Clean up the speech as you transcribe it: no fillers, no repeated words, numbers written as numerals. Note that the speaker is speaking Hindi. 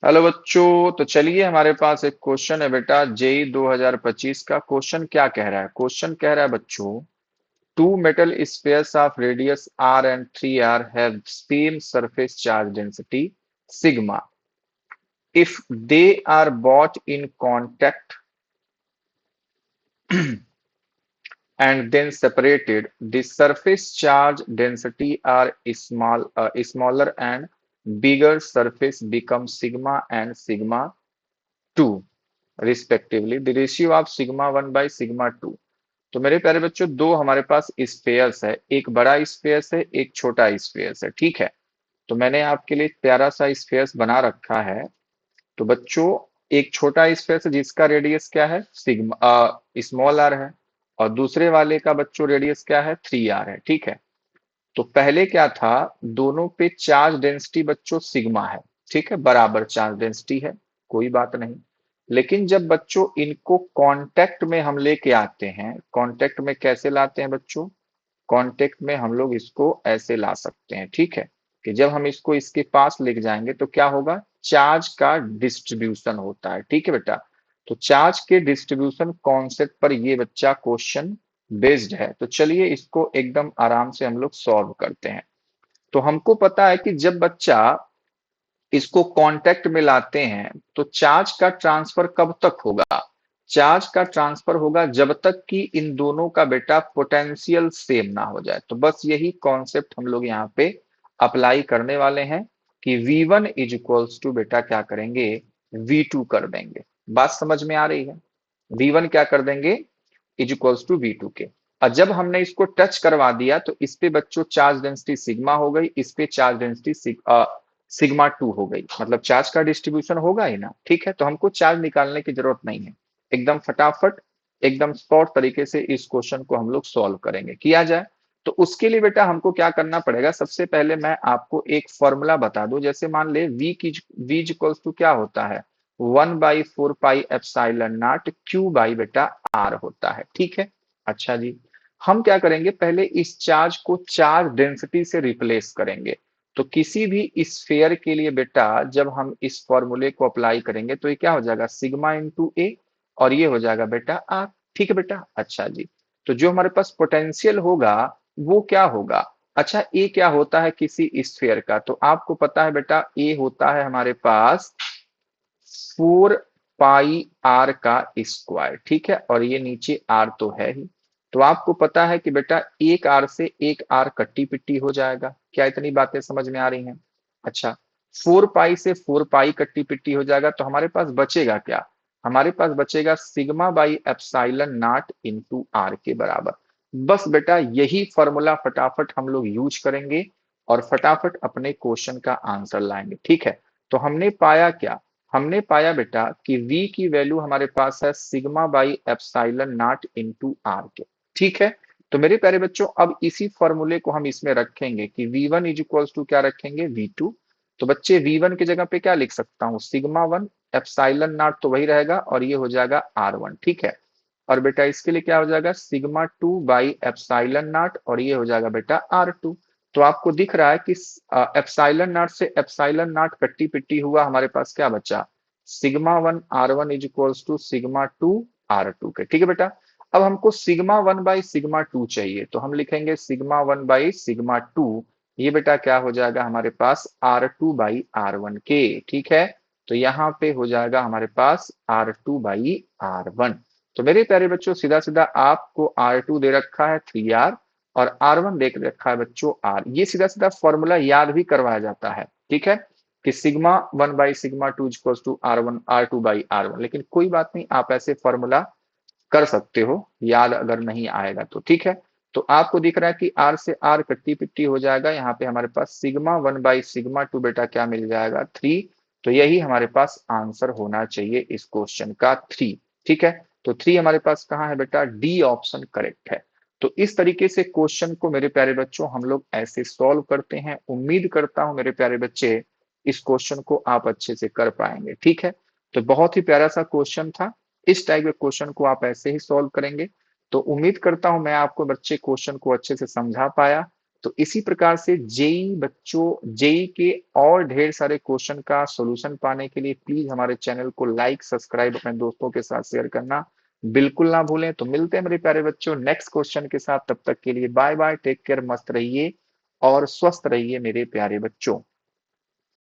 हेलो बच्चों, तो चलिए हमारे पास एक क्वेश्चन है बेटा जेई 2025 का। क्वेश्चन क्या कह रहा है? क्वेश्चन कह रहा है बच्चों, two metal spheres of radius r and 3r have same surface charge density sigma. If they are brought in contact and then separated, the surface charge density are smaller and bigger surface becomes sigma and sigma 2 respectively the ratio of sigma 1 by sigma 2। तो मेरे प्यारे बच्चों, दो हमारे पास स्पेयर्स है, एक बड़ा स्पेयर्स है, एक छोटा स्पेयर्स है। ठीक है, तो मैंने आपके लिए एक प्यारा सा स्पेयर्स बना रखा है। तो बच्चों, एक छोटा स्पेयर्स है जिसका रेडियस क्या है, सिग्मा स्मॉल आर है, और दूसरे वाले का बच्चों रेडियस क्या है, 3r है। ठीक है, तो पहले क्या था, दोनों पे चार्ज डेंसिटी बच्चों सिग्मा है। ठीक है, बराबर चार्ज डेंसिटी है, कोई बात नहीं। लेकिन जब बच्चों इनको कांटेक्ट में हम लेके आते हैं, कांटेक्ट में कैसे लाते हैं बच्चों, कांटेक्ट में हम लोग इसको ऐसे ला सकते हैं। ठीक है, कि जब हम इसको इसके पास लेके जाएंगे तो क्या होगा, चार्ज का डिस्ट्रीब्यूशन होता है। ठीक है बेटा, तो चार्ज के डिस्ट्रीब्यूशन कॉन्सेप्ट पर ये बच्चा क्वेश्चन बेस्ड है। तो चलिए इसको एकदम आराम से हम लोग सॉल्व करते हैं। तो हमको पता है कि जब बच्चा इसको कांटेक्ट में लाते हैं तो चार्ज का ट्रांसफर कब तक होगा, चार्ज का ट्रांसफर होगा जब तक कि इन दोनों का बेटा पोटेंशियल सेम ना हो जाए। तो बस यही कॉन्सेप्ट हम लोग यहाँ पे अप्लाई करने वाले हैं कि V1 इज इक्वल्स टू बेटा क्या करेंगे, V2 कर देंगे। बात समझ में आ रही है? V1 क्या कर देंगे, इज इक्वल्स टू V2 के। और जब हमने इसको टच करवा दिया तो इस पे बच्चों चार्ज डेंसिटी सिग्मा हो गई, इस पे चार्ज डेंसिटी सिग्मा 2 हो गई, मतलब चार्ज का डिस्ट्रीब्यूशन होगा ही ना। ठीक है, तो हमको चार्ज निकालने की जरूरत नहीं है, एकदम फटाफट एकदम शॉर्ट तरीके से इस क्वेश्चन को हम लोग सॉल्व करेंगे। किया जाए तो उसके लिए बेटा हमको क्या करना पड़ेगा, सबसे पहले मैं आपको एक फॉर्मूला बता दूं। जैसे मान ले v इक्वल्स टू क्या होता है, 1/4 pi epsilon not Q by बेटा आर होता है। ठीक है, अच्छा जी, हम क्या करेंगे, पहले इस चार्ज को चार्ज डेंसिटी से रिप्लेस करेंगे। तो किसी भी स्फेयर के लिए बेटा जब हम इस फॉर्मूले को अप्लाई करेंगे तो ये क्या हो जाएगा, सिग्मा इंटू ए, और ये हो जाएगा बेटा आर। ठीक है बेटा, अच्छा जी, तो जो हमारे पास पोटेंशियल होगा वो क्या होगा, अच्छा ए क्या होता है किसी स्फेयर का, तो आपको पता है बेटा ए होता है हमारे पास 4 पाई आर का स्क्वायर। ठीक है, और ये नीचे आर तो है ही। तो आपको पता है कि बेटा एक आर से एक आर कट्टी पिट्टी हो जाएगा। क्या इतनी बातें समझ में आ रही हैं? अच्छा, 4 पाई से 4 पाई कट्टी पिट्टी हो जाएगा, तो हमारे पास बचेगा क्या, हमारे पास बचेगा sigma by epsilon naught into R के बराबर। बस बेटा यही फॉर्मूला फटाफट हम लोग यूज करेंगे और फटाफट अपने क्वेश्चन का आंसर लाएंगे। ठीक है, तो हमने पाया क्या, हमने पाया बेटा कि v की वैल्यू हमारे पास है sigma by epsilon naught into R के। ठीक है, तो मेरे प्यारे बच्चों अब इसी फॉर्मूले को हम इसमें रखेंगे कि v1 इज इक्वल्स टू क्या रखेंगे, v2। तो बच्चे v1 की जगह पे क्या लिख सकता हूँ, सिग्मा 1, एप्सिलॉन नॉट तो वही रहेगा और ये हो जाएगा r1। ठीक है, और बेटा इसके लिए क्या हो जाएगा, सिग्मा 2 बाई एप्सिलॉन नॉट, और ये हो जाएगा बेटा r2। तो आपको दिख रहा है कि एप्सिलॉन नॉट से एप्सिलॉन नॉट कट्टी पिट्टी हुआ, हमारे पास क्या बचा, sigma 1 r1 is equals to sigma 2 r2 के। ठीक है बेटा, अब हमको सिग्मा 1 बाई सिग्मा 2 चाहिए, तो हम लिखेंगे सिग्मा 1 बाई सिग्मा 2। ये बेटा क्या हो जाएगा हमारे पास r2 बाई r1 के। ठीक है, तो यहाँ पे हो जाएगा हमारे पास r2 बाई r1। तो मेरे प्यारे बच्चों सीधा सीधा आपको R2 दे रखा है 3r और R1 दे रखा है बच्चों R। ये सीधा सीधा फॉर्मूला याद भी करवाया जाता है। ठीक है, कि sigma 1 by sigma 2 equals to R1 R2 by R1। लेकिन कोई बात नहीं, आप ऐसे फॉर्मूला कर सकते हो, याद अगर नहीं आएगा तो। ठीक है, तो आपको दिख रहा है कि R से R कट्टी पिट्टी हो जाएगा, यहाँ पे हमारे पास सिग्मा 1 बाई सिग्मा 2 बेटा क्या मिल जाएगा, 3। तो यही हमारे पास आंसर होना चाहिए इस क्वेश्चन का, 3। ठीक है, तो 3 हमारे पास कहाँ है बेटा, डी ऑप्शन करेक्ट है। तो इस तरीके से क्वेश्चन को मेरे प्यारे बच्चों हम लोग ऐसे सॉल्व करते हैं। उम्मीद करता हूं मेरे प्यारे बच्चे इस क्वेश्चन को आप अच्छे से कर पाएंगे। ठीक है, तो बहुत ही प्यारा सा क्वेश्चन था, इस टाइप के क्वेश्चन को आप ऐसे ही सॉल्व करेंगे। तो उम्मीद करता हूं मैं आपको बच्चे क्वेश्चन को अच्छे से समझा पाया। तो इसी प्रकार से जेई बच्चों, जेई के और ढेर सारे क्वेश्चन का सॉल्यूशन पाने के लिए प्लीज हमारे चैनल को लाइक, सब्सक्राइब, अपने दोस्तों के साथ शेयर करना बिल्कुल ना भूलें। तो मिलते हैं मेरे प्यारे बच्चों नेक्स्ट क्वेश्चन के साथ, तब तक के लिए बाय बाय, टेक केयर, मस्त रहिए और स्वस्थ रहिए मेरे प्यारे बच्चों।